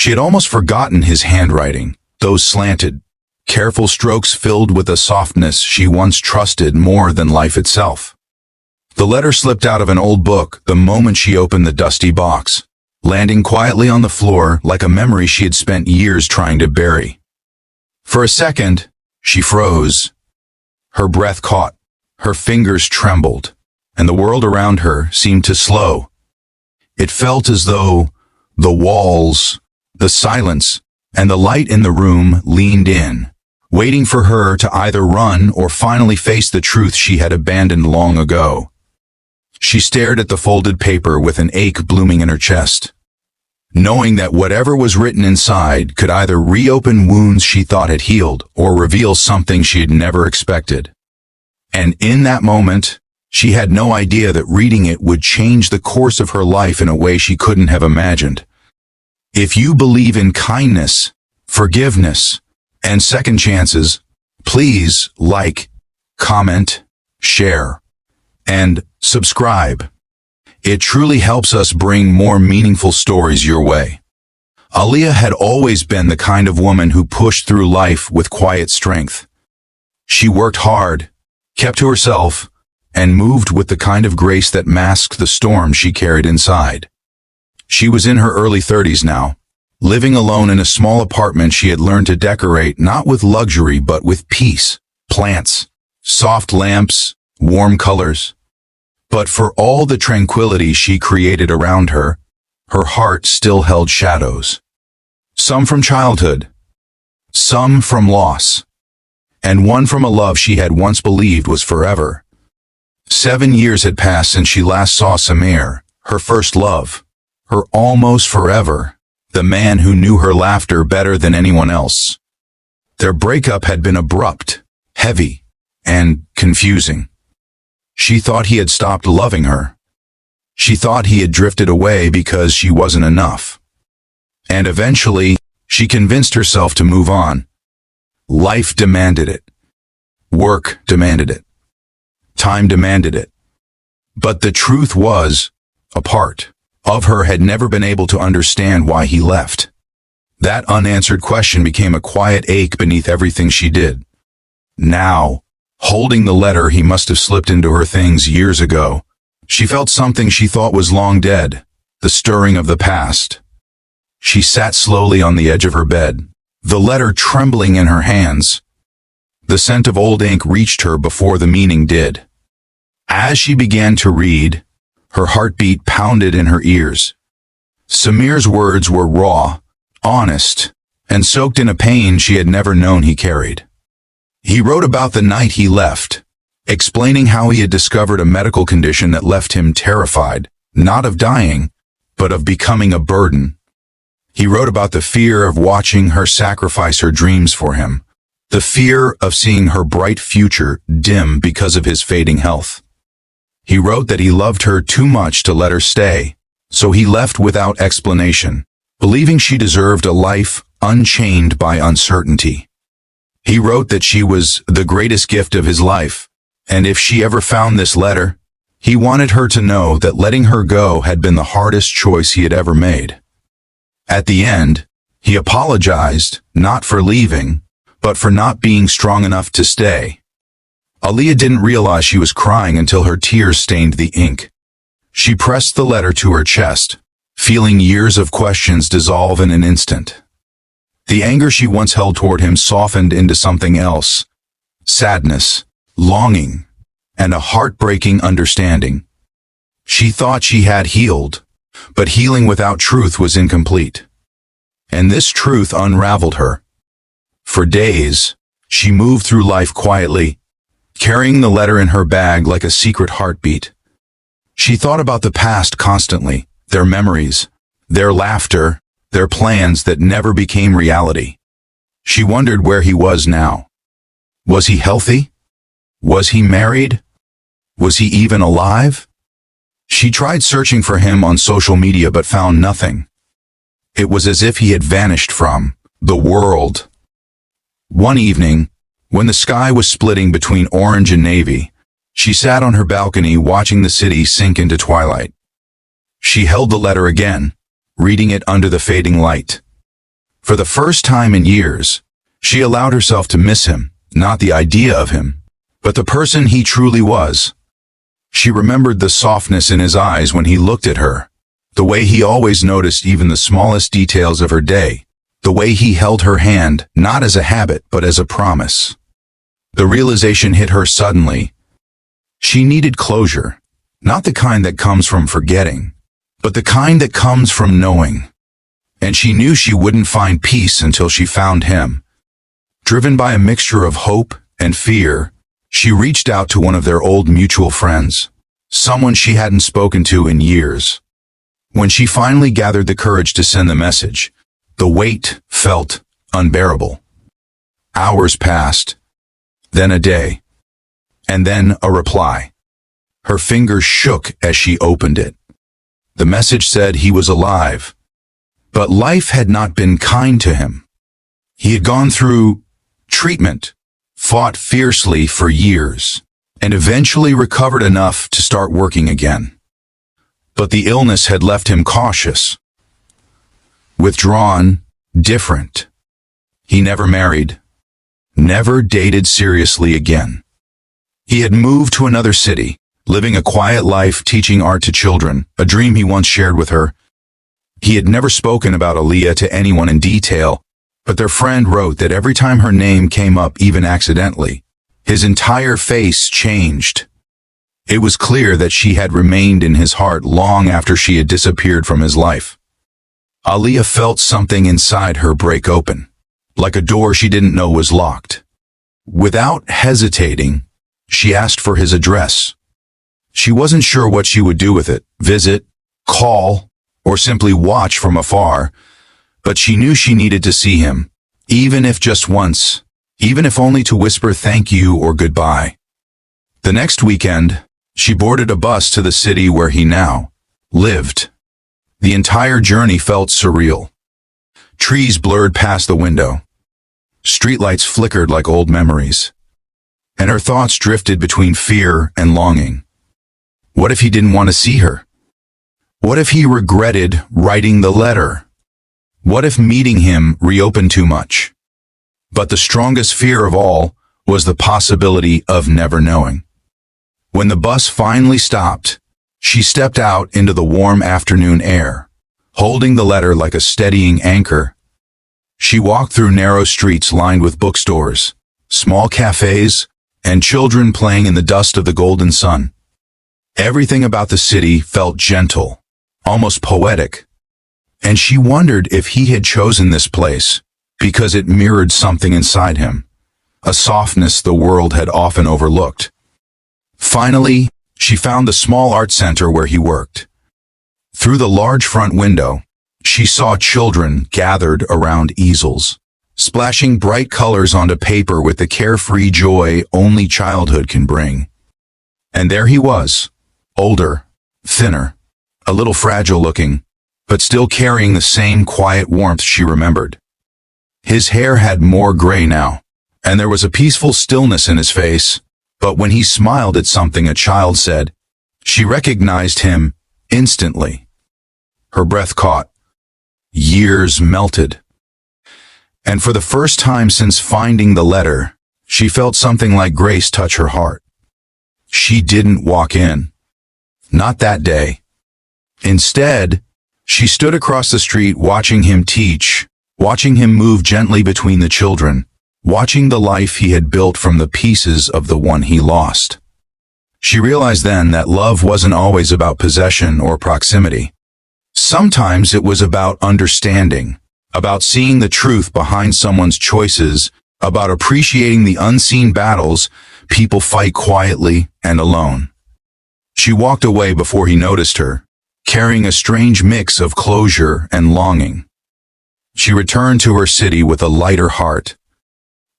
She had almost forgotten his handwriting, those slanted, careful strokes filled with a softness she once trusted more than life itself. The letter slipped out of an old book the moment she opened the dusty box, landing quietly on the floor like a memory she had spent years trying to bury. For a second, she froze. Her breath caught, her fingers trembled, and the world around her seemed to slow. It felt as though the walls, the silence, and the light in the room leaned in, waiting for her to either run or finally face the truth she had abandoned long ago. She stared at the folded paper with an ache blooming in her chest, knowing that whatever was written inside could either reopen wounds she thought had healed or reveal something she had never expected. And in that moment, she had no idea that reading it would change the course of her life in a way she couldn't have imagined. If you believe in kindness, forgiveness, and second chances, please like, comment, share, and subscribe. It truly helps us bring more meaningful stories your way. Aaliya had always been the kind of woman who pushed through life with quiet strength. She worked hard, kept to herself, and moved with the kind of grace that masked the storm she carried inside. She was in her early 30s now, living alone in a small apartment she had learned to decorate not with luxury but with peace, plants, soft lamps, warm colors. But for all the tranquility she created around her, her heart still held shadows. Some from childhood, some from loss, and one from a love she had once believed was forever. 7 years had passed since she last saw Samir, her first love, her almost forever, the man who knew her laughter better than anyone else. Their breakup had been abrupt, heavy, and confusing. She thought he had stopped loving her. She thought he had drifted away because she wasn't enough. And eventually, she convinced herself to move on. Life demanded it. Work demanded it. Time demanded it. But the truth was, a part of her had never been able to understand why he left. That unanswered question became a quiet ache beneath everything she did. Now, holding the letter he must have slipped into her things years ago, she felt something she thought was long dead, the stirring of the past. She sat slowly on the edge of her bed, the letter trembling in her hands. The scent of old ink reached her before the meaning did. As she began to read, her heartbeat pounded in her ears. Samir's words were raw, honest, and soaked in a pain she had never known he carried. He wrote about the night he left, explaining how he had discovered a medical condition that left him terrified, not of dying, but of becoming a burden. He wrote about the fear of watching her sacrifice her dreams for him, the fear of seeing her bright future dim because of his fading health. He wrote that he loved her too much to let her stay, so he left without explanation, believing she deserved a life unchained by uncertainty. He wrote that she was the greatest gift of his life, and if she ever found this letter, he wanted her to know that letting her go had been the hardest choice he had ever made. At the end, he apologized, not for leaving, but for not being strong enough to stay. Aaliya didn't realize she was crying until her tears stained the ink. She pressed the letter to her chest, feeling years of questions dissolve in an instant. The anger she once held toward him softened into something else: sadness, longing, and a heartbreaking understanding. She thought she had healed, but healing without truth was incomplete. And this truth unraveled her. For days, she moved through life quietly, carrying the letter in her bag like a secret heartbeat. She thought about the past constantly, their memories, their laughter, their plans that never became reality. She wondered where he was now. Was he healthy? Was he married? Was he even alive? She tried searching for him on social media but found nothing. It was as if he had vanished from the world. One evening, when the sky was splitting between orange and navy, she sat on her balcony watching the city sink into twilight. She held the letter again, reading it under the fading light. For the first time in years, she allowed herself to miss him, not the idea of him, but the person he truly was. She remembered the softness in his eyes when he looked at her, the way he always noticed even the smallest details of her day, the way he held her hand, not as a habit, but as a promise. The realization hit her suddenly. She needed closure, not the kind that comes from forgetting, but the kind that comes from knowing. And she knew she wouldn't find peace until she found him. Driven by a mixture of hope and fear, she reached out to one of their old mutual friends, someone she hadn't spoken to in years. When she finally gathered the courage to send the message, the weight felt unbearable. Hours passed, then a day, and then a reply. Her fingers shook as she opened it. The message said he was alive, but life had not been kind to him. He had gone through treatment, fought fiercely for years, and eventually recovered enough to start working again. But the illness had left him cautious, withdrawn, different. He never married, never dated seriously again. He had moved to another city, living a quiet life, teaching art to children, a dream he once shared with her. He had never spoken about Aaliya to anyone in detail, but their friend wrote that every time her name came up, even accidentally, his entire face changed. It was clear that she had remained in his heart long after she had disappeared from his life. Aaliya felt something inside her break open, like a door she didn't know was locked. Without hesitating, she asked for his address. She wasn't sure what she would do with it, visit, call, or simply watch from afar, but she knew she needed to see him, even if just once, even if only to whisper thank you or goodbye. The next weekend, she boarded a bus to the city where he now lived. The entire journey felt surreal. Trees blurred past the window. Streetlights flickered like old memories. And her thoughts drifted between fear and longing. What if he didn't want to see her? What if he regretted writing the letter? What if meeting him reopened too much? But the strongest fear of all was the possibility of never knowing. When the bus finally stopped, she stepped out into the warm afternoon air, holding the letter like a steadying anchor. She walked through narrow streets lined with bookstores, small cafes, and children playing in the dust of the golden sun. Everything about the city felt gentle, almost poetic, and she wondered if he had chosen this place because it mirrored something inside him, a softness the world had often overlooked. Finally, she found the small art center where he worked. Through the large front window, she saw children gathered around easels, splashing bright colors onto paper with the carefree joy only childhood can bring. And there he was, older, thinner, a little fragile looking, but still carrying the same quiet warmth she remembered. His hair had more gray now, and there was a peaceful stillness in his face, but when he smiled at something a child said, she recognized him instantly. Her breath caught. Years melted. And for the first time since finding the letter, she felt something like grace touch her heart. She didn't walk in. Not that day. Instead, she stood across the street watching him teach, watching him move gently between the children, watching the life he had built from the pieces of the one he lost. She realized then that love wasn't always about possession or proximity. Sometimes it was about understanding, about seeing the truth behind someone's choices, about appreciating the unseen battles people fight quietly and alone. She walked away before he noticed her, carrying a strange mix of closure and longing. She returned to her city with a lighter heart.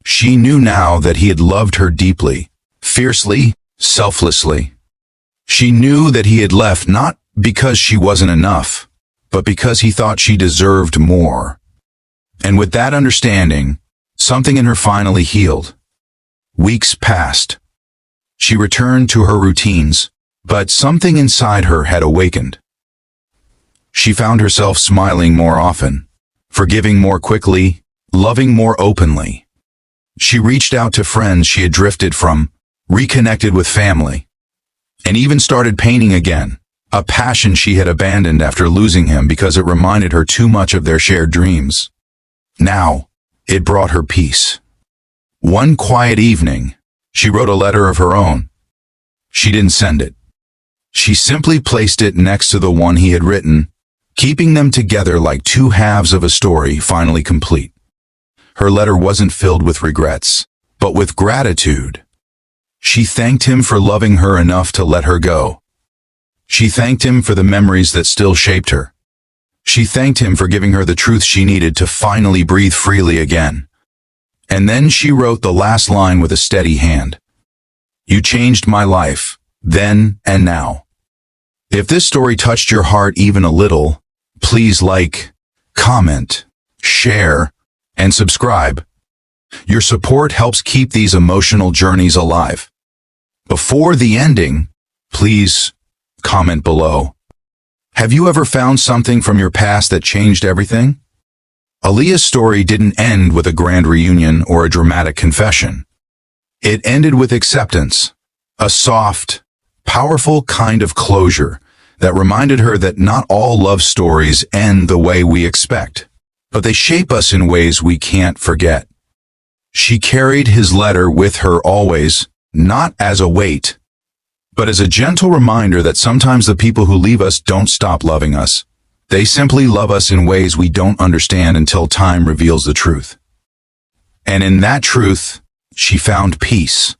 She knew now that he had loved her deeply, fiercely, selflessly. She knew that he had left not because she wasn't enough, but because he thought she deserved more. And with that understanding, something in her finally healed. Weeks passed. She returned to her routines, but something inside her had awakened. She found herself smiling more often, forgiving more quickly, loving more openly. She reached out to friends she had drifted from, reconnected with family, and even started painting again, a passion she had abandoned after losing him because it reminded her too much of their shared dreams. Now, it brought her peace. One quiet evening, she wrote a letter of her own. She didn't send it. She simply placed it next to the one he had written, keeping them together like two halves of a story finally complete. Her letter wasn't filled with regrets, but with gratitude. She thanked him for loving her enough to let her go. She thanked him for the memories that still shaped her. She thanked him for giving her the truth she needed to finally breathe freely again. And then she wrote the last line with a steady hand. You changed my life, then and now. If this story touched your heart even a little, please like, comment, share, and subscribe. Your support helps keep these emotional journeys alive. Before the ending, please comment below. Have you ever found something from your past that changed everything? Aaliya's story didn't end with a grand reunion or a dramatic confession. It ended with acceptance, a soft, powerful kind of closure that reminded her that not all love stories end the way we expect, but they shape us in ways we can't forget. She carried his letter with her always, not as a weight, but as a gentle reminder that sometimes the people who leave us don't stop loving us. They simply love us in ways we don't understand until time reveals the truth. And in that truth, she found peace.